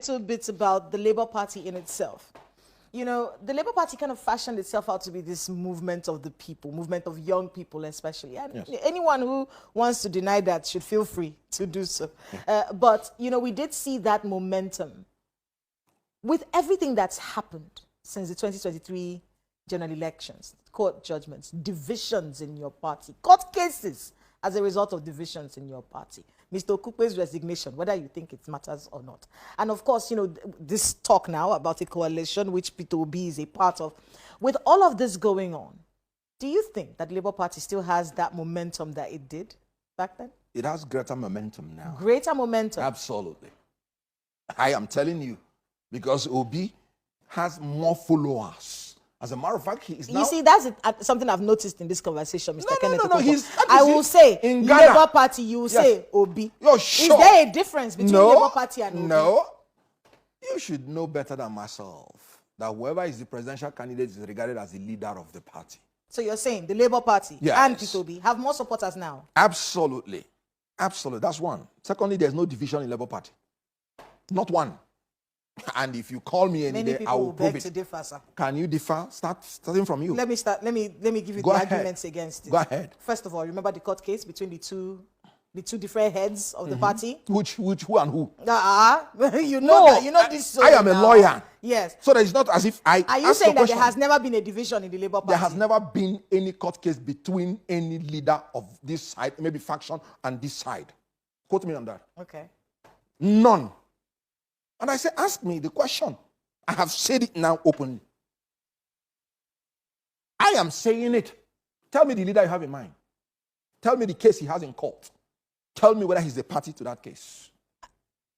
little bit about the Labour Party in itself. You know, the Labour Party kind of fashioned itself out to be this movement of the people, movement of young people especially. And yes, anyone who wants to deny that should feel free to do so. But, you know, we did see that momentum. With everything that's happened since the 2023 general elections, court judgments, divisions in your party, court cases as a result of divisions in your party, Mr. Okupe's resignation, whether you think it matters or not. And of course, you know, this talk now about a coalition which Peter Obi is a part of. With all of this going on, do you think that the Labour Party still has that momentum that it did back then? It has greater momentum now. Greater momentum? Absolutely. I am telling you, because Obi has more followers. As a matter of fact, he is now... You see, that's something I've noticed in this conversation, Mr. Kenneth. No, I will say, in Labour Party, you will say Obi. You're sure? Is there a difference between Labour Party and Obi? No. You should know better than myself that whoever is the presidential candidate is regarded as the leader of the party. So you're saying the Labour Party and Peter Obi have more supporters now? Absolutely. Absolutely. That's one. Secondly, there's no division in Labour Party. Not one. And if you call me any day, I will prove it. To differ, sir. Can you differ? Starting from you. Let me start. Let me give you the arguments against it. Go ahead. First of all, remember the court case between the two different heads of the party? Which who and who? You know that. You know this. So I am a lawyer. Yes. So that it's not as if I. Are you saying that there has never been a division in the Labour Party? There has never been any court case between any leader of this side, maybe faction, and this side. Quote me on that. Okay. None. And I say, ask me the question. I have said it now openly. I am saying it. Tell me the leader you have in mind. Tell me the case he has in court. Tell me whether he's a party to that case.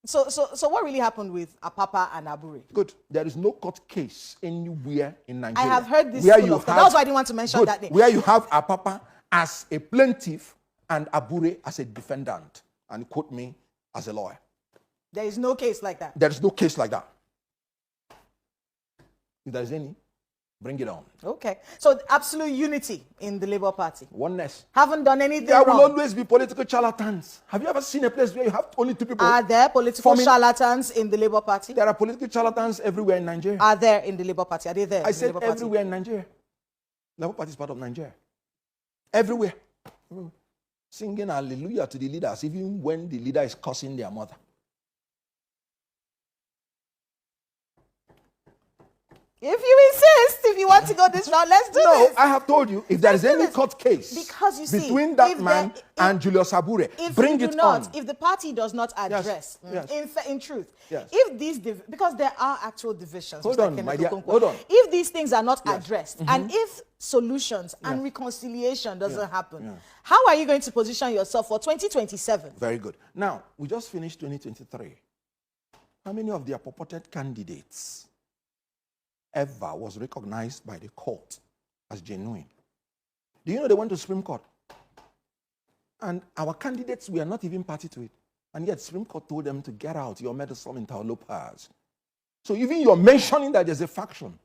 So what really happened with Apapa and Abure? Good. There is no court case anywhere in Nigeria. I have heard this school of thought. That was why I didn't want to mention that name. Where you have Apapa as a plaintiff and Abure as a defendant. And quote me as a lawyer. There is no case like that. There is no case like that. If there is any, bring it on. Okay. So absolute unity in the Labour Party. Oneness. Haven't done anything wrong. There will always be political charlatans. Have you ever seen a place where you have only two people? Are there political charlatans in the Labour Party? There are political charlatans everywhere in Nigeria. Are there in the Labour Party? Are they there? I said everywhere in Nigeria. Labour Party is part of Nigeria. Everywhere. Singing hallelujah to the leaders, even when the leader is cursing their mother. If you insist, if you want to go this route, let's do this. No, I have told you, if there is any court case between that man and Julius Abure, bring it on. If the party does not address, in truth, yes, if these, because there are actual divisions. Hold on, my dear, hold on. If these things are not addressed, and if solutions and reconciliation doesn't happen, how are you going to position yourself for 2027? Very good. Now, we just finished 2023. How many of their purported candidates ever was recognized by the court as genuine? Do you know they went to Supreme Court? And our candidates were not even party to it. And yet Supreme Court told them to get out your medicine interlopers. So even you're mentioning that there's a faction,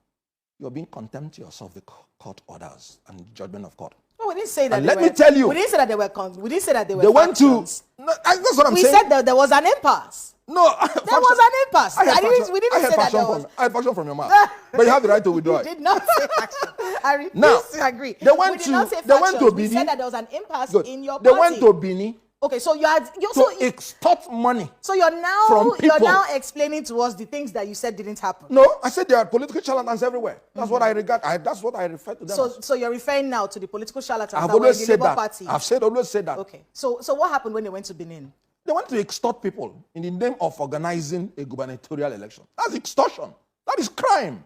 you're being contemptuous of the court orders and judgment of court. No, we didn't say that. And let me tell you. We didn't say that they were. We didn't say that they were. They went factions. to. No, that's what I'm saying. We said that there was an impasse. No, there was an impasse. We didn't say that there was. I had faction from your mouth, but you have the right to withdraw. You did not say faction. I refuse to agree. They went to Bini. We said that there was an impasse in your party. They went to Bini. Okay, so extort money. So you're now explaining to us the things that you said didn't happen. No, I said there are political charlatans everywhere. That's what I regard. That's what I refer to them. So you're referring now to the political charlatans. I've always said that. I've always said that. Okay. So what happened when they went to Benin? They went to extort people in the name of organizing a gubernatorial election. That's extortion. That is crime.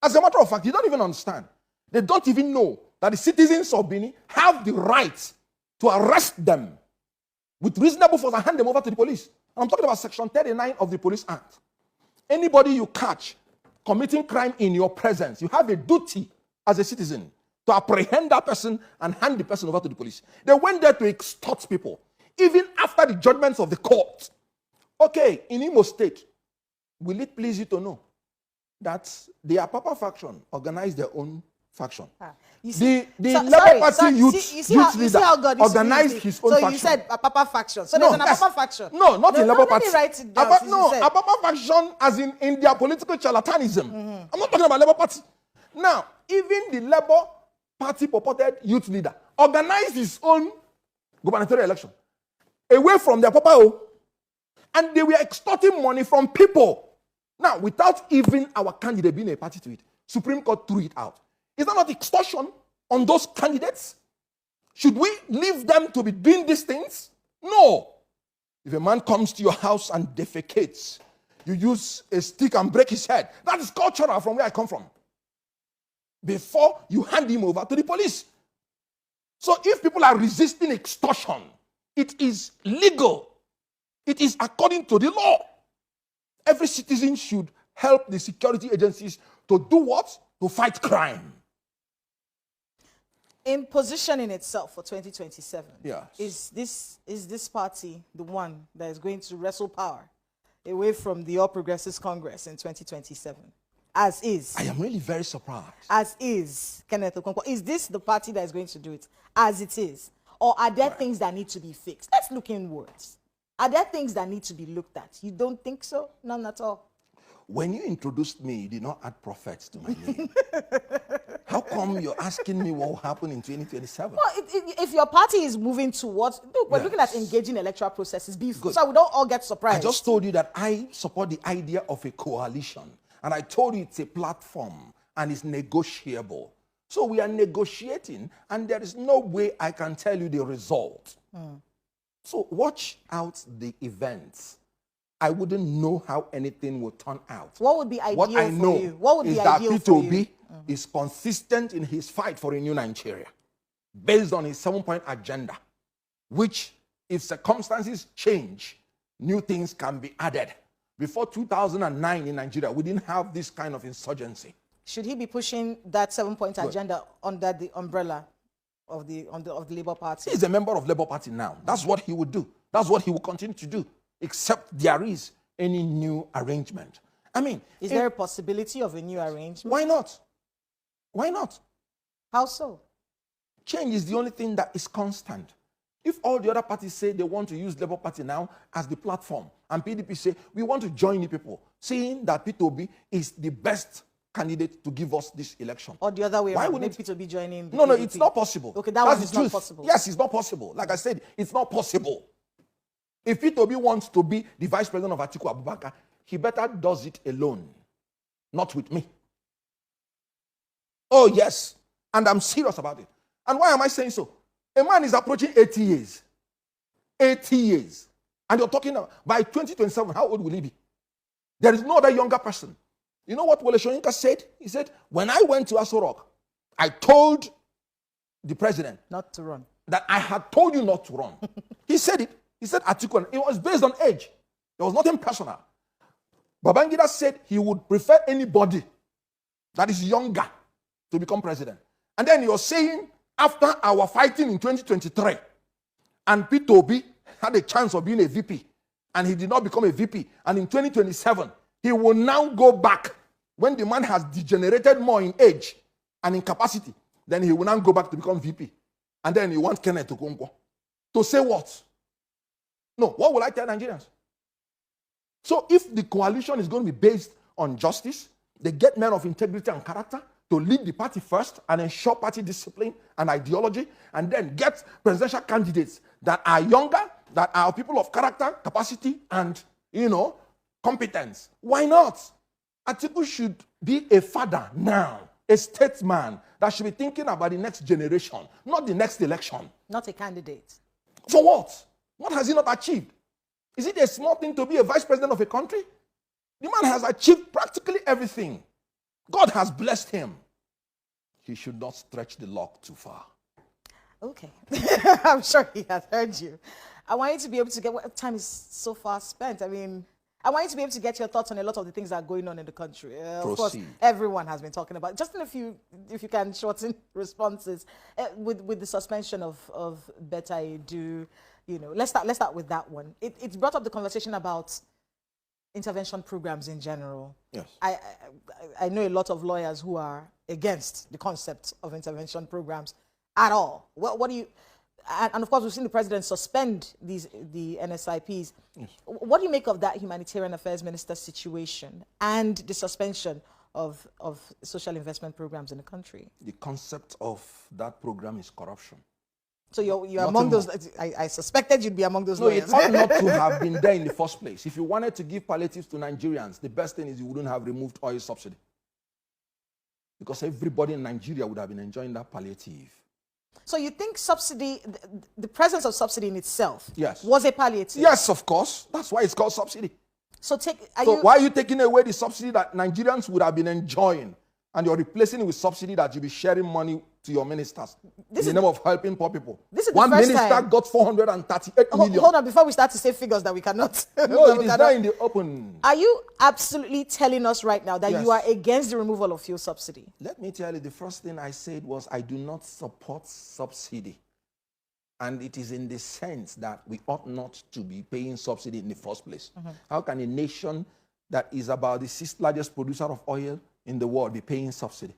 As a matter of fact, you don't even understand. They don't even know that the citizens of Benin have the right to arrest them with reasonable force and hand them over to the police. And I'm talking about Section 39 of the Police Act. Anybody you catch committing crime in your presence, you have a duty as a citizen to apprehend that person and hand the person over to the police. They went there to extort people, even after the judgments of the court. Okay, in Imo State, will it please you to know that the Apapa faction organized their own faction. You see, The Labour Party youth leader organized his own faction. So you said Apapa faction. So there's an Apapa faction. No, not in Labour Party. Let me write it down. Apapa faction as in their political charlatanism. I'm not talking about Labour Party. Now, even the Labour Party purported youth leader organized his own gubernatorial election away from their Papa. And they were extorting money from people. Now, without even our candidate being a party to it, Supreme Court threw it out. Is that not extortion on those candidates? Should we leave them to be doing these things? No. If a man comes to your house and defecates, you use a stick and break his head. That is cultural from where I come from. Before you hand him over to the police. So if people are resisting extortion, it is legal. It is according to the law. Every citizen should help the security agencies to do what? To fight crime. In positioning itself for 2027, yes. is this party the one that is going to wrestle power away from the All Progressives Congress in 2027? As is. I am really very surprised. As is, Kenneth Okonkwo. Is this the party that is going to do it as it is? Or are there things that need to be fixed? Let's look inwards. Are there things that need to be looked at? You don't think so? None at all. When you introduced me, you did not add prophets to my name. How come you're asking me what will happen in 2027? Well, if your party is moving towards, look, we're looking at engaging electoral processes before, so we don't all get surprised. I just told you that I support the idea of a coalition. And I told you it's a platform and it's negotiable. So we are negotiating and there is no way I can tell you the result. So watch out the events. I wouldn't know how anything will turn out. What would be ideal what I know for you? What would is be that ideal for P2B is consistent in his fight for a new Nigeria based on his 7-point agenda, which if circumstances change, new things can be added. Before 2009 in Nigeria, we didn't have this kind of insurgency. Should he be pushing that 7-point agenda under the umbrella of the Labour Party? He's a member of Labour Party now. That's what he would do. That's what he will continue to do, except there is any new arrangement. I mean, is there a possibility of a new arrangement? Why not? Why not? How so? Change is the only thing that is constant. If all the other parties say they want to use Labour Party now as the platform, and PDP say we want to join the people, saying that P2B is the best candidate to give us this election. Or the other way around, wouldn't P2B joining the No, PDP? it's not possible. Okay, that's is not possible. Yes, it's not possible. Like I said, it's not possible. If P2B wants to be the vice president of Atiku Abubakar, he better does it alone, not with me. Oh, yes. And I'm serious about it. And why am I saying so? A man is approaching 80 years. 80 years. And you're talking about, by 2027, how old will he be? There is no other younger person. You know what Wole Soyinka said? He said, when I went to Aso Rock, I told the president not to run. That I had told you not to run. He said it. He said Atiku. It was based on age. There was nothing personal. Babangida said he would prefer anybody that is younger to become president. And then you're saying after our fighting in 2023 and P2B had a chance of being a VP and he did not become a VP, and in 2027 he will now go back when the man has degenerated more in age and in capacity, then he will now go back to become VP. And then you want Kenneth Okonkwo to say what? No, what will I tell Nigerians? So if the coalition is going to be based on justice, they get men of integrity and character to lead the party first and ensure party discipline and ideology, and then get presidential candidates that are younger, that are people of character, capacity, and, competence. Why not? Atiku should be a father now, a statesman that should be thinking about the next generation, not the next election. Not a candidate. For what? What has he not achieved? Is it a small thing to be a vice president of a country? The man has achieved practically everything. God has blessed him. He should not stretch the luck too far. Okay. I'm sure he has heard you. I want you to be able to get what time is so far spent. I mean, I want you to be able to get your thoughts on a lot of the things that are going on in the country. Of course, everyone has been talking about it. Just in a few, if you can shorten responses, with the suspension of Betta Edu, let's start with that one. It's brought up the conversation about intervention programs in general. Yes. I know a lot of lawyers who are against the concept of intervention programs at all. What do you, and of course we've seen the president suspend the NSIPs. Yes. What do you make of that humanitarian affairs minister situation and the suspension of social investment programs in the country? The concept of that program is corruption. So you're among those. I suspected you'd be among those lawyers. No, it ought not to have been there in the first place. If you wanted to give palliatives to Nigerians, the best thing is you wouldn't have removed oil subsidy. Because everybody in Nigeria would have been enjoying that palliative. So you think subsidy, the presence of subsidy in itself, yes, was a palliative? Yes, of course. That's why it's called subsidy. So why are you taking away the subsidy that Nigerians would have been enjoying, and you're replacing it with subsidy that you'll be sharing money to your ministers in the name of helping poor people? This is one the first minister time. got 438 million. Hold on, before we start to say figures that we cannot. No, it is there in the open. Are you absolutely telling us right now that yes, you are against the removal of fuel subsidy? Let me tell you, the first thing I said was I do not support subsidy. And it is in the sense that we ought not to be paying subsidy in the first place. Mm-hmm. How can a nation that is about the 6th largest producer of oil in the world be paying subsidy?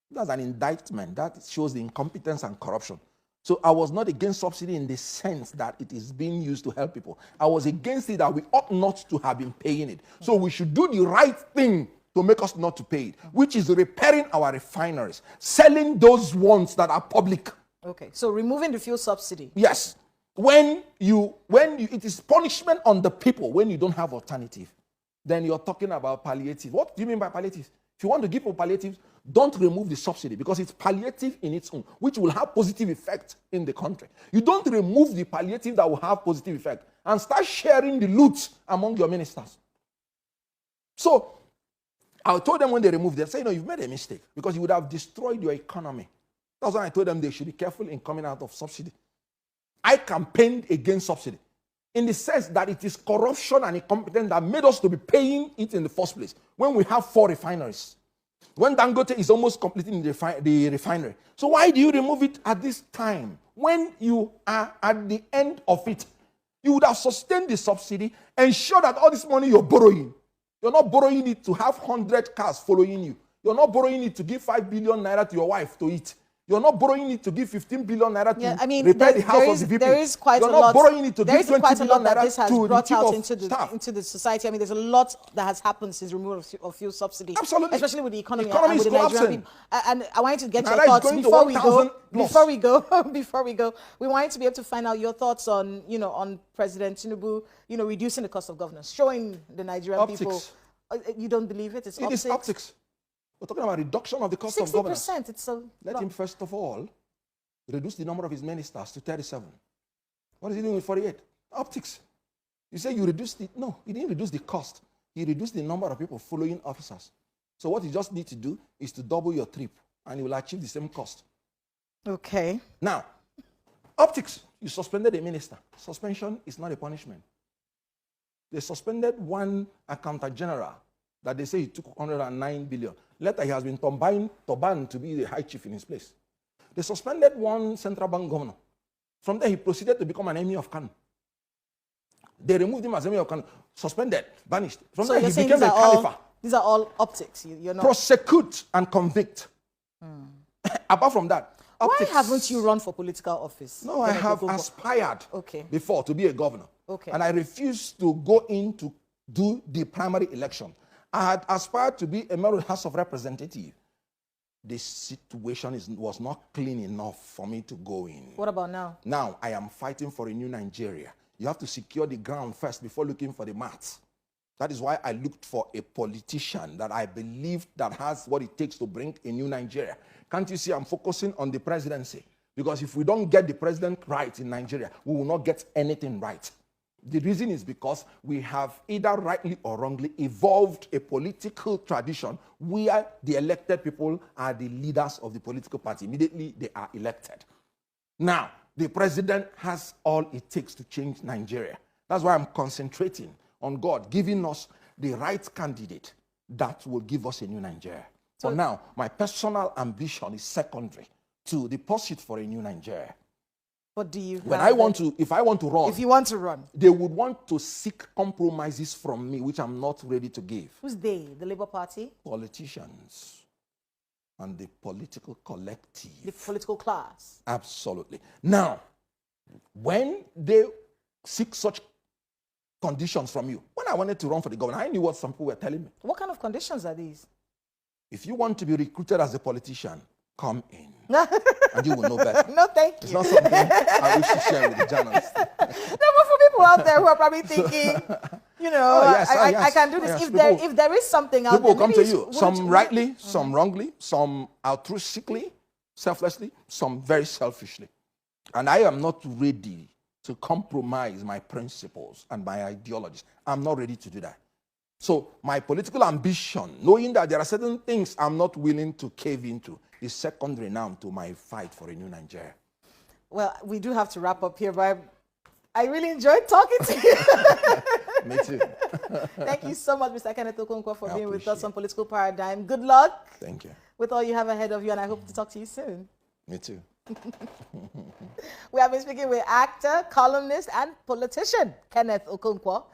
That's an indictment. That shows the incompetence and corruption. So I was not against subsidy in the sense that it is being used to help people. I was against it that we ought not to have been paying it. Mm-hmm. So we should do the right thing to make us not to pay it, mm-hmm, which is repairing our refineries, selling those ones that are public. Okay, so removing the fuel subsidy. Yes. When it is punishment on the people when you don't have alternative, then you're talking about palliative. What do you mean by palliative? If you want to give people palliatives, don't remove the subsidy because it's palliative in its own, which will have positive effect in the country. You don't remove the palliative that will have positive effect and start sharing the loot among your ministers. So I told them when they removed it, say, no, you've made a mistake because you would have destroyed your economy. That's why I told them they should be careful in coming out of subsidy. I campaigned against subsidy in the sense that it is corruption and incompetence that made us to be paying it in the first place when we have 4 refineries. When Dangote is almost completing the refinery. So why do you remove it at this time? When you are at the end of it, you would have sustained the subsidy, ensure that all this money you're borrowing, you're not borrowing it to have 100 cars following you. You're not borrowing it to give 5 billion naira to your wife to eat. You're not borrowing it to give 15 billion naira to repair the house of the people. There is quite You're a not lot. borrowing it to give 20 quite a lot billion that naira this has to brought the out into the society. I mean, there's a lot that has happened since removal of fuel subsidy. Absolutely. Especially with the economy, and with is the Nigerian people. And I want you to get your thoughts before we go. We want you to be able to find out your thoughts on, on President Tinubu, reducing the cost of governance, showing the Nigerian people. You don't believe it? It is optics. We're talking about reduction of the cost of governance. 60%. Let him first of all reduce the number of his ministers to 37. What is he doing with 48? Optics. You say you reduced it. No, he didn't reduce the cost. He reduced the number of people following officers. So what you just need to do is to double your trip, and you will achieve the same cost. Okay. Now, optics, you suspended a minister. Suspension is not a punishment. They suspended one accountant general that they say he took 109 billion. Later, he has been turbaned to be the high chief in his place. They suspended one central bank governor. From there, he proceeded to become an emir of Kano. They removed him as emir of Kano, suspended, banished. From there, he became a Khalifa. These are all optics. You're not prosecute and convict. Apart from that, optics. Why haven't you run for political office? No, I have aspired before to be a governor. Okay. And I refused to go in to do the primary election. I had aspired to be a member of the House of Representatives. The situation was not clean enough for me to go in. What about now? Now, I am fighting for a new Nigeria. You have to secure the ground first before looking for the mats. That is why I looked for a politician that I believe that has what it takes to bring a new Nigeria. Can't you see I'm focusing on the presidency? Because if we don't get the president right in Nigeria, we will not get anything right. The reason is because we have either rightly or wrongly evolved a political tradition where the elected people are the leaders of the political party. Immediately, they are elected. Now, the president has all it takes to change Nigeria. That's why I'm concentrating on God giving us the right candidate that will give us a new Nigeria. So now, my personal ambition is secondary to the pursuit for a new Nigeria. What do you When have I want to, if I want to run, if you want to run? they would want to seek compromises from me, which I'm not ready to give. Who's they? The Labour Party? Politicians and the political collective. The political class? Absolutely. Now, when they seek such conditions from you, when I wanted to run for the government, I knew what some people were telling me. What kind of conditions are these? If you want to be recruited as a politician, come in. And you will know better. No, thank you. It's not something I wish to share with the journalists. No, but for people out there who are probably thinking, you know, I can do this. Yes, If there is something out there, people come to you. wouldn't Some rightly, some wrongly, some altruistically, selflessly, some very selfishly. And I am not ready to compromise my principles and my ideologies. I'm not ready to do that. So my political ambition, knowing that there are certain things I'm not willing to cave into, is secondary now to my fight for a new Nigeria. Well, we do have to wrap up here, but I really enjoyed talking to you. Me too. Thank you so much, Mr. Kenneth Okonkwo, for being with us on Political Paradigm. Good luck. Thank you. With all you have ahead of you, and I hope to talk to you soon. Me too. We have been speaking with actor, columnist, and politician Kenneth Okonkwo.